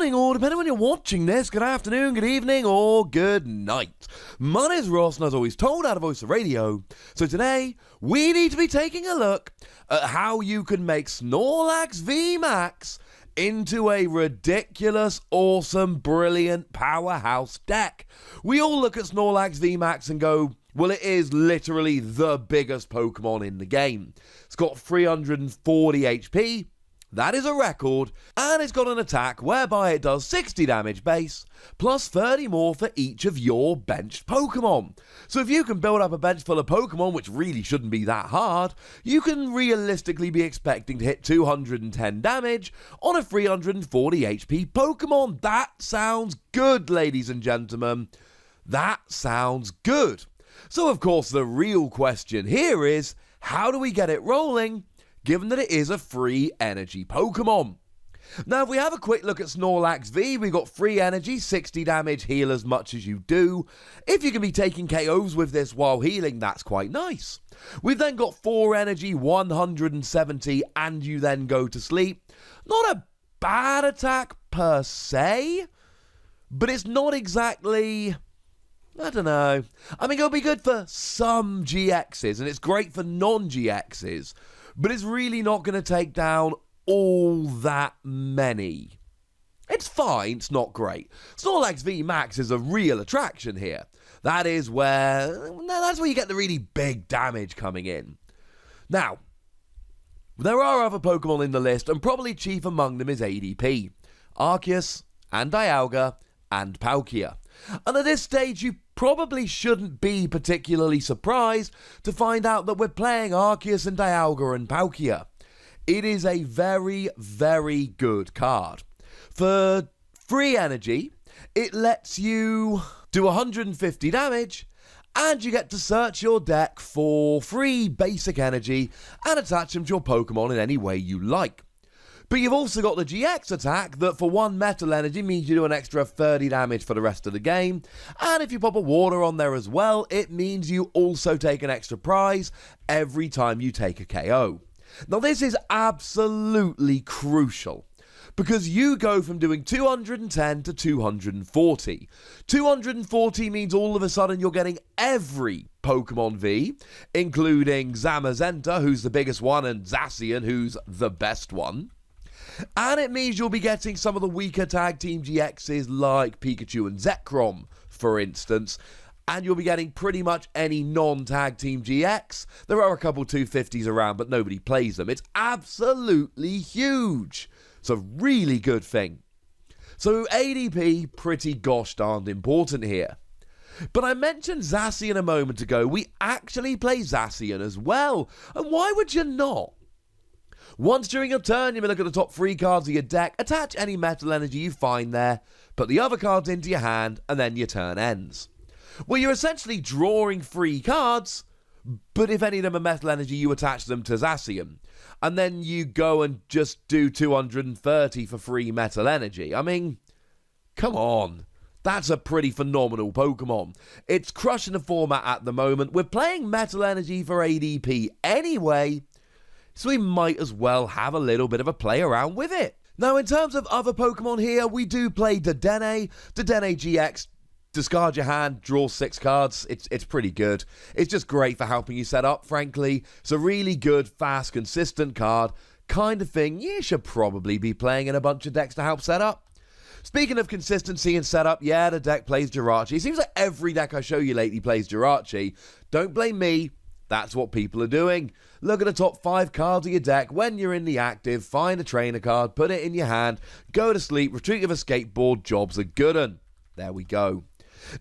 morning, or depending on when you're watching this, good afternoon, good evening, or good night. My name is Ross, and as always told out of Voice of Radio. So today, we need to be taking a look at how you can make Snorlax VMAX into a ridiculous, awesome, brilliant powerhouse deck. We all look at Snorlax VMAX and go, well, it is literally the biggest Pokemon in the game. It's got 340 HP. That is a record, and it's got an attack whereby it does 60 damage base, plus 30 more for each of your benched Pokemon. So if you can build up a bench full of Pokemon, which really shouldn't be that hard, you can realistically be expecting to hit 210 damage on a 340 HP Pokemon. That sounds good, ladies and gentlemen. That sounds good. So of course the real question here is, how do we get it rolling, given that it is a free energy Pokemon? Now, if we have a quick look at Snorlax V, we've got free energy, 60 damage, heal as much as you do. If you can be taking KOs with this while healing, that's quite nice. We've then got 4 energy, 170, and you then go to sleep. Not a bad attack per se, but it's not exactly, I don't know. I mean, it'll be good for some GXs, and it's great for non-GXs. But it's really not going to take down all that many. It's fine, it's not great. Snorlax VMAX is a real attraction here. That's where you get the really big damage coming in. Now, there are other Pokemon in the list, and probably chief among them is ADP, Arceus, and Dialga, and Palkia. And at this stage, you probably shouldn't be particularly surprised to find out that we're playing Arceus and Dialga and Palkia. It is a very, very good card. For free energy, it lets you do 150 damage, and you get to search your deck for free basic energy and attach them to your Pokemon in any way you like. But you've also got the GX attack that for 1 metal energy means you do an extra 30 damage for the rest of the game. And if you pop a water on there as well, it means you also take an extra prize every time you take a KO. Now this is absolutely crucial, because you go from doing 210 to 240. 240 means all of a sudden you're getting every Pokemon V, including Zamazenta, who's the biggest one, and Zacian, who's the best one. And it means you'll be getting some of the weaker tag team GXs like Pikachu and Zekrom, for instance. And you'll be getting pretty much any non-tag team GX. There are a couple 250s around, but nobody plays them. It's absolutely huge. It's a really good thing. So ADP, pretty gosh darned important here. But I mentioned Zacian a moment ago. We actually play Zacian as well. And why would you not? Once during your turn, you may look at the top 3 cards of your deck, attach any metal energy you find there, put the other cards into your hand, and then your turn ends. Well, you're essentially drawing 3 cards, but if any of them are metal energy, you attach them to Zacian. And then you go and just do 230 for free metal energy. I mean, come on. That's a pretty phenomenal Pokemon. It's crushing the format at the moment. We're playing metal energy for ADP anyway, so we might as well have a little bit of a play around with it. Now, in terms of other Pokemon here, we do play Dedenne. Dedenne GX, discard your hand, draw 6 cards. It's pretty good. It's just great for helping you set up, frankly. It's a really good, fast, consistent card. Kind of thing you should probably be playing in a bunch of decks to help set up. Speaking of consistency and setup, yeah, the deck plays Jirachi. It seems like every deck I show you lately plays Jirachi. Don't blame me. That's what people are doing. Look at the top 5 cards of your deck. When you're in the active, find a trainer card, put it in your hand, go to sleep, retreat with a skateboard, job's a good un. There we go.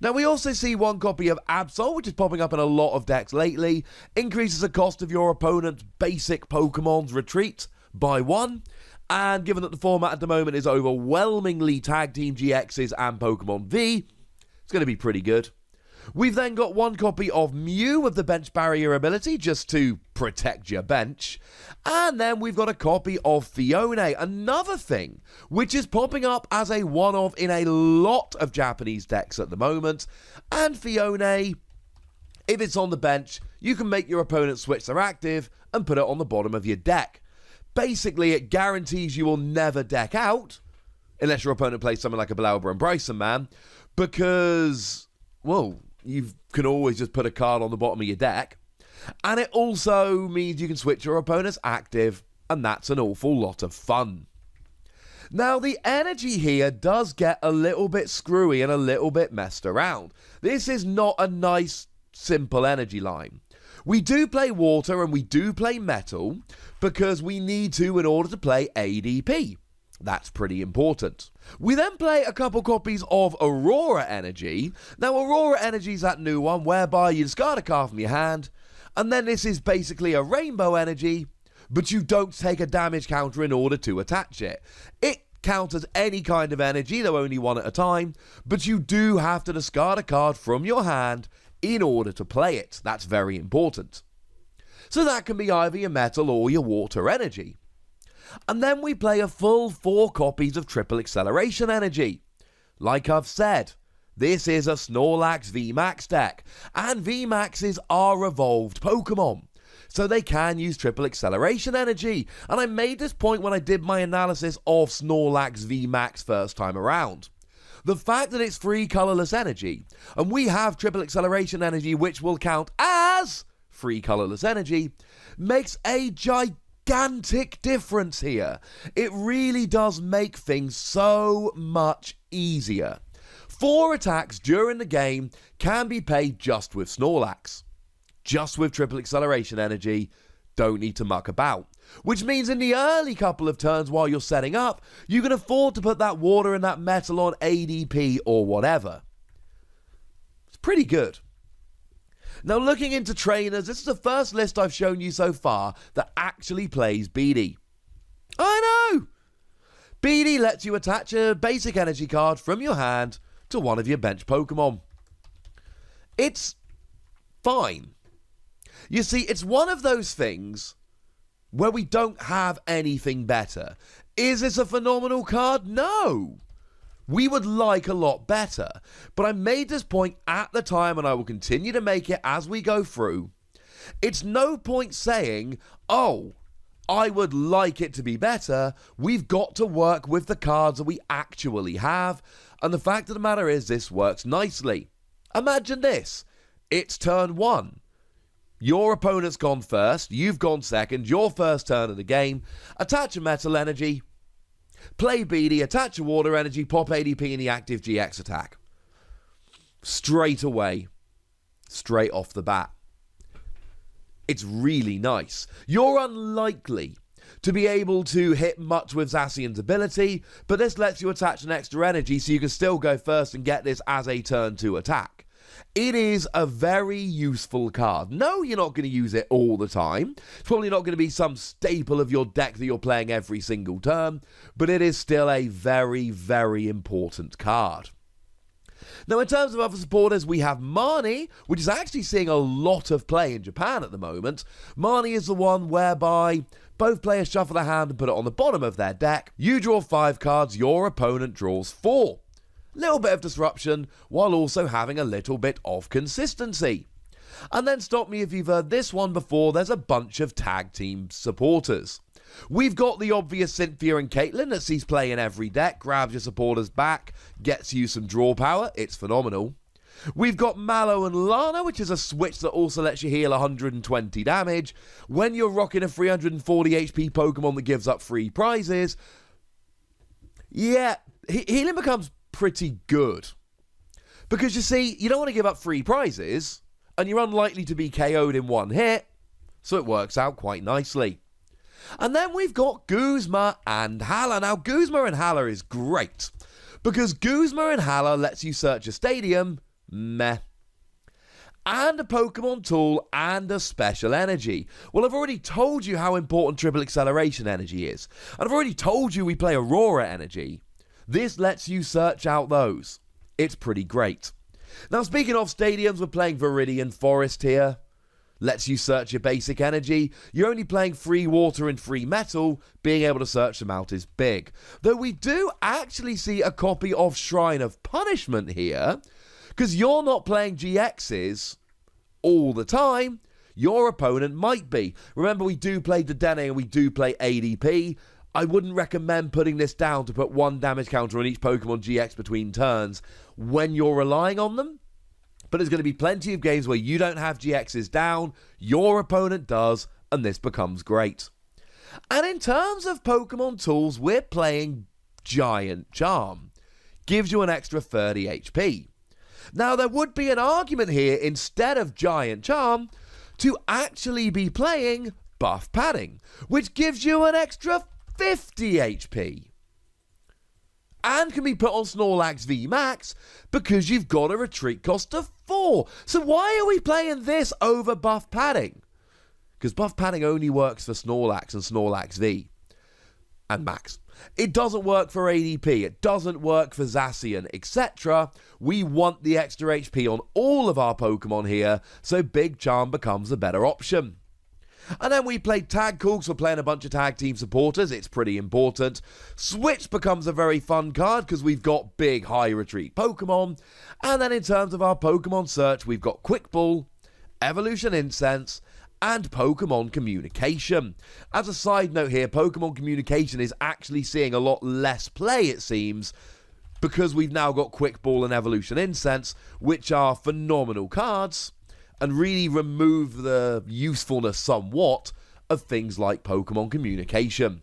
Now, we also see 1 copy of Absol, which is popping up in a lot of decks lately. Increases the cost of your opponent's basic Pokemon's retreat by 1. And given that the format at the moment is overwhelmingly Tag Team GXs and Pokemon V, it's going to be pretty good. We've then got 1 copy of Mew with the bench barrier ability, just to protect your bench. And then we've got a copy of Fione, another thing, which is popping up as a one-off in a lot of Japanese decks at the moment. And Fione, if it's on the bench, you can make your opponent switch their active and put it on the bottom of your deck. Basically, it guarantees you will never deck out, unless your opponent plays something like a Blauber and Bryson Man, because, well, you can always just put a card on the bottom of your deck. And it also means you can switch your opponent's active, and that's an awful lot of fun. Now, the energy here does get a little bit screwy and a little bit messed around. This is not a nice, simple energy line. We do play water and we do play metal because we need to in order to play ADP. That's pretty important. We then play a couple copies of Aurora Energy. Now, Aurora Energy is that new one whereby you discard a card from your hand, and then this is basically a Rainbow Energy, but you don't take a damage counter in order to attach it. It counters any kind of energy, though only one at a time, but you do have to discard a card from your hand in order to play it. That's very important. So that can be either your metal or your water energy. And then we play a full 4 copies of Triple Acceleration Energy. Like I've said, this is a Snorlax VMAX deck, and VMAXs are evolved Pokemon, so they can use Triple Acceleration Energy, and I made this point when I did my analysis of Snorlax VMAX first time around. The fact that it's free colorless energy, and we have Triple Acceleration Energy which will count as free colorless energy, makes a gigantic difference here. It really does make things so much easier. 4 attacks during the game can be paid just with Snorlax. Just with Triple Acceleration Energy, don't need to muck about. Which means in the early couple of turns while you're setting up, you can afford to put that water and that metal on ADP or whatever. It's pretty good. Now, looking into trainers, this is the first list I've shown you so far that actually plays BD. I know! BD lets you attach a basic energy card from your hand to one of your bench Pokemon. It's fine. You see, it's one of those things where we don't have anything better. Is this a phenomenal card? No. We would like a lot better. But I made this point at the time, and I will continue to make it as we go through. It's no point saying, oh, I would like it to be better. We've got to work with the cards that we actually have. And the fact of the matter is, this works nicely. Imagine this. It's turn 1. Your opponent's gone first, you've gone second, your first turn of the game. Attach a metal energy, play BD, attach a water energy, pop ADP in the active GX attack. Straight away. Straight off the bat. It's really nice. You're unlikely to be able to hit much with Zacian's ability, but this lets you attach an extra energy so you can still go first and get this as a turn 2 attack. It is a very useful card. No, you're not going to use it all the time. It's probably not going to be some staple of your deck that you're playing every single turn, but it is still a very, very important card. Now, in terms of other supporters, we have Marnie, which is actually seeing a lot of play in Japan at the moment. Marnie is the one whereby both players shuffle their hand and put it on the bottom of their deck. You draw 5 cards, your opponent draws 4. Little bit of disruption, while also having a little bit of consistency. And then stop me if you've heard this one before, there's a bunch of tag team supporters. We've got the obvious Cynthia and Caitlyn that sees play in every deck, grabs your supporters back, gets you some draw power, it's phenomenal. We've got Mallow and Lana, which is a switch that also lets you heal 120 damage. When you're rocking a 340 HP Pokemon that gives up free prizes, yeah, healing becomes pretty good. Because you see, you don't want to give up free prizes, and you're unlikely to be KO'd in one hit, so it works out quite nicely. And then we've got Guzma and Hala. Now, Guzma and Hala is great, because Guzma and Hala lets you search a stadium, meh, and a Pokemon tool, and a special energy. Well, I've already told you how important Triple Acceleration Energy is, and I've already told you we play Aurora Energy. This lets you search out those. It's pretty great. Now, speaking of stadiums, we're playing Viridian Forest here. Lets you search your basic energy. You're only playing free water and free metal. Being able to search them out is big. Though we do actually see a copy of Shrine of Punishment here, because you're not playing GXs all the time. Your opponent might be. Remember, we do play Dedenne and we do play ADP. I wouldn't recommend putting this down to put 1 damage counter on each Pokemon GX between turns when you're relying on them. But there's going to be plenty of games where you don't have GXs down, your opponent does, and this becomes great. And in terms of Pokemon tools, we're playing Giant Charm. Gives you an extra 30 HP. Now, there would be an argument here, instead of Giant Charm, to actually be playing Buff Padding, which gives you an extra 50 HP. And can be put on Snorlax VMAX because you've got a retreat cost of 4. So why are we playing this over Buff Padding? Because Buff Padding only works for Snorlax and Snorlax V and Max. It doesn't work for ADP, it doesn't work for Zacian, etc. We want the extra HP on all of our Pokemon here, so Big Charm becomes a better option. And then we played Tag Cool, so we're playing a bunch of tag team supporters. It's pretty important. Switch becomes a very fun card because we've got big high retreat Pokemon. And then in terms of our Pokemon search, we've got Quick Ball, Evolution Incense, and Pokemon Communication. As a side note here, Pokemon Communication is actually seeing a lot less play, it seems, because we've now got Quick Ball and Evolution Incense, which are phenomenal cards, and really remove the usefulness somewhat of things like Pokemon Communication.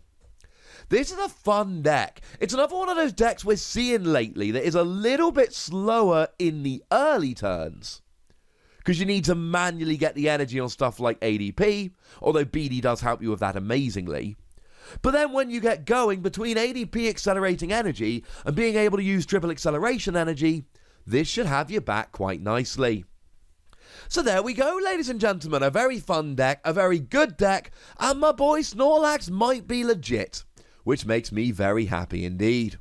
This is a fun deck. It's another one of those decks we're seeing lately that is a little bit slower in the early turns, because you need to manually get the energy on stuff like ADP, although BD does help you with that amazingly. But then when you get going, between ADP accelerating energy and being able to use triple acceleration energy, this should have you back quite nicely. So there we go, ladies and gentlemen, a very fun deck, a very good deck, and my boy Snorlax might be legit, which makes me very happy indeed.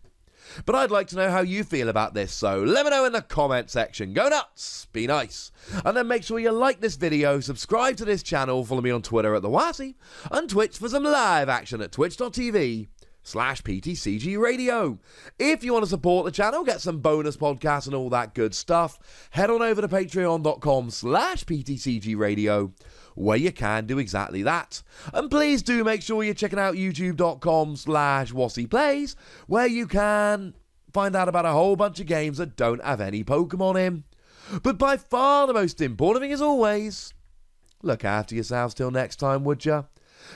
But I'd like to know how you feel about this, so let me know in the comment section. Go nuts, be nice, and then make sure you like this video, subscribe to this channel, follow me on Twitter at TheWazzy, and Twitch for some live action at twitch.tv/PTCGRadio. If you want to support the channel, get some bonus podcasts and all that good stuff, head on over to patreon.com/PTCGRadio, where you can do exactly that. And please do make sure you're checking out youtube.com/WazzyPlays, where you can find out about a whole bunch of games that don't have any Pokemon in. But by far the most important thing, as always, look after yourselves till next time, would ya?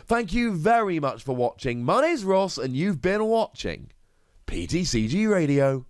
Thank you very much for watching. My name's Ross, and you've been watching PTCG Radio.